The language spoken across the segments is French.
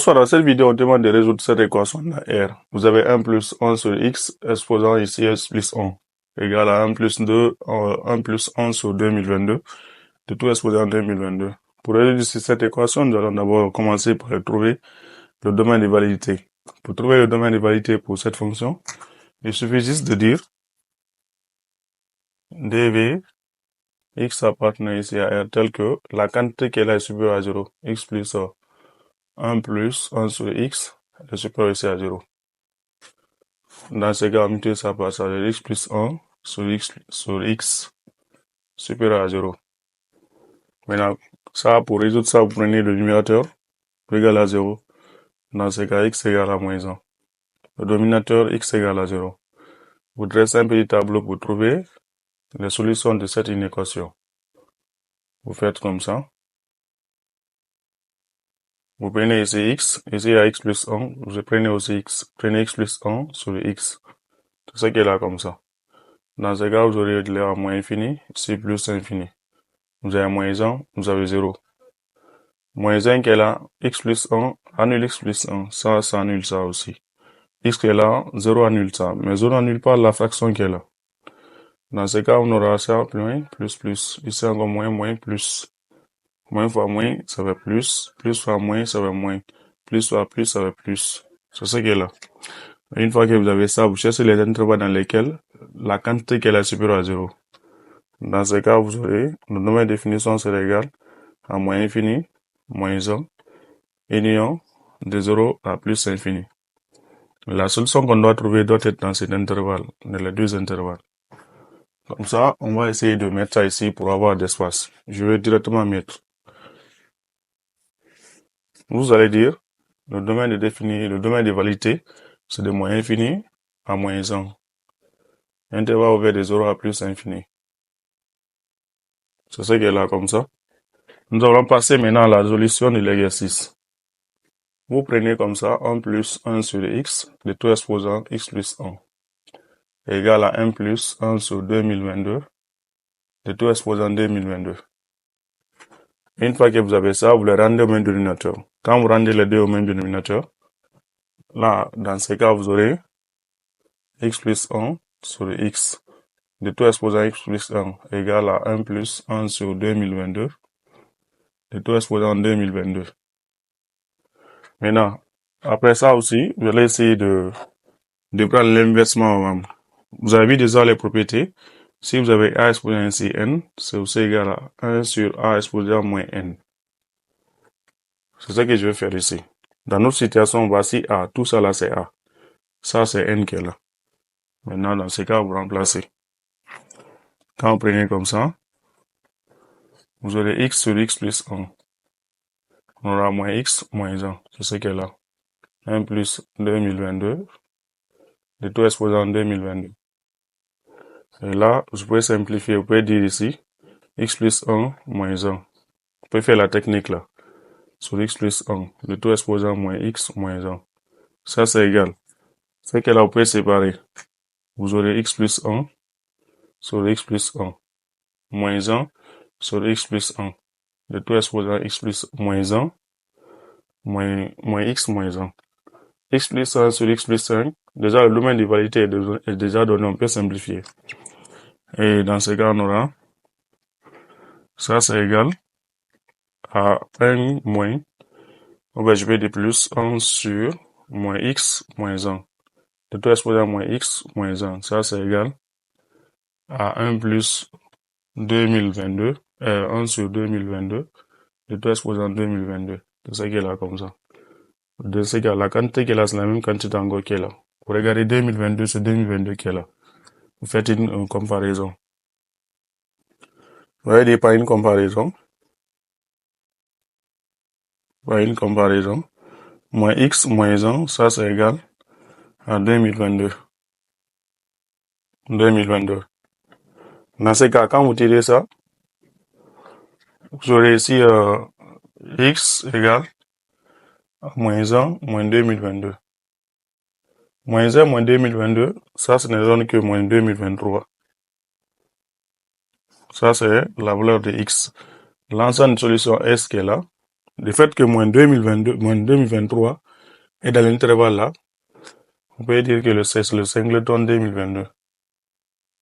Bonsoir, dans cette vidéo, on demande de résoudre cette équation de R. Vous avez 1 plus 1 sur X, exposant ici S plus 1, égale à 1 plus 2, 1 plus 1 sur 2022, de tout exposé en 2022. Pour résoudre cette équation, nous allons d'abord commencer par trouver le domaine de validité. Pour trouver le domaine de validité pour cette fonction, il suffit juste de dire dv x appartenant ici à R tel que la quantité qui est là est supérieure à 0, x plus 1 plus 1 sur x est supérieur ici à 0. Dans ce cas, on utilise ça par ça, x plus 1 sur x supérieur à 0. Maintenant, ça, pour résoudre ça, vous prenez le numérateur égal à 0. Dans ce cas, x égale à moins 1. Le dominateur, x égale à 0. Vous dressez un petit tableau pour trouver les solutions de cette inéquation. Vous faites comme ça. Vous prenez ici x, ici il y a x plus 1, vous prenez aussi x. Prenez x plus 1 sur x. C'est ce qui est là comme ça. Dans ce cas, vous aurez de l'air à moins infini, ici plus infini. Vous avez moins 1, vous avez 0. Moins 1 qui est là, x plus 1, annule x plus 1. Ça annule ça aussi. X qui est là, 0 annule ça. Mais 0 annule pas la fraction qui est là. Dans ce cas, on aura ça, plus. Ici encore moins, plus. Moins fois moins, ça va plus. Plus fois moins, ça va moins. Plus fois plus, ça va plus. C'est ce qui est là. Une fois que vous avez ça, vous cherchez les intervalles dans lesquels la quantité qui est là est supérieure à 0. Dans ce cas, vous aurez le domaine de définition sera égal à moins infini, moins 1, union de 0 à plus infini. La solution qu'on doit trouver doit être dans cet intervalle, dans les deux intervalles. Comme ça, on va essayer de mettre ça ici pour avoir d'espace. Je vais directement mettre. Vous allez dire, le domaine de validité, c'est de moins infini à moins 1. Intervalle ouvert de 0 à plus infini. C'est ce qui est là comme ça. Nous allons passer maintenant à la résolution de l'exercice. Vous prenez comme ça 1 plus 1 sur x, de tout exposant x plus 1, égale à 1 plus 1 sur 2022, de tout exposant 2022. Une fois que vous avez ça, vous le rendez au même dénominateur. Quand vous rendez les deux au même dénominateur, là, dans ce cas, vous aurez x plus 1 sur x, de tout exposant x plus 1, égale à 1 plus 1 sur 2022, de tout exposant 2022. Maintenant, après ça aussi, vous allez essayer de prendre l'inversement. Vous avez vu déjà les propriétés. Si vous avez a exposé ainsi n, c'est aussi égal à 1 sur a exposé à moins n. C'est ça que je vais faire ici. Dans notre situation, voici a. Tout ça là, c'est a. Ça, c'est n qui est là. Maintenant, dans ce cas, vous remplacez. Quand vous prenez comme ça, vous aurez x sur x plus 1. On aura moins x moins 1. C'est ce qui est là. 1 plus 2022. De tout exposant 2022. Et là, vous pouvez simplifier. Vous pouvez dire ici, x plus 1 moins 1. Vous pouvez faire la technique là. Sur x plus 1. De tout exposant moins x moins 1. Ça, c'est égal. C'est que là, vous pouvez séparer. Vous aurez x plus 1 sur x plus 1. Moins 1 sur x plus 1. De tout exposant x plus moins 1. Moins x moins 1. X plus 1 sur x plus 1. Déjà, le domaine de validité est déjà donné. On peut simplifier. Et dans ce cas, on aura. Ça, c'est égal à 1 moins. Je vais dire plus 1 sur moins x moins 1. De tout exposant moins x moins 1. Ça, c'est égal à 1 plus 2022. 1 sur 2022. De tout exposant 2022. C'est ça qui est là comme ça. De ce cas, la quantité qui est là, c'est la même quantité encore qui est là. Vous regardez 2022 sur 2022 qui est là. Vous faites une comparaison. Vous voyez par une comparaison. Par une comparaison. Moins x moins 1, ça c'est égal à 2022. 2022. Dans ce cas, quand vous tirez ça, vous aurez ici x égale à moins 1 moins 2022. Moins 1 moins 2022, ça ne donne que moins 2023. Ça c'est la valeur de x. L'ensemble de solution S qui est là, Le fait que moins 2022, moins 2023 est dans l'intervalle là, on peut dire que c'est le singleton 2022.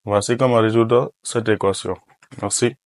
Voici comment résoudre cette équation. Merci.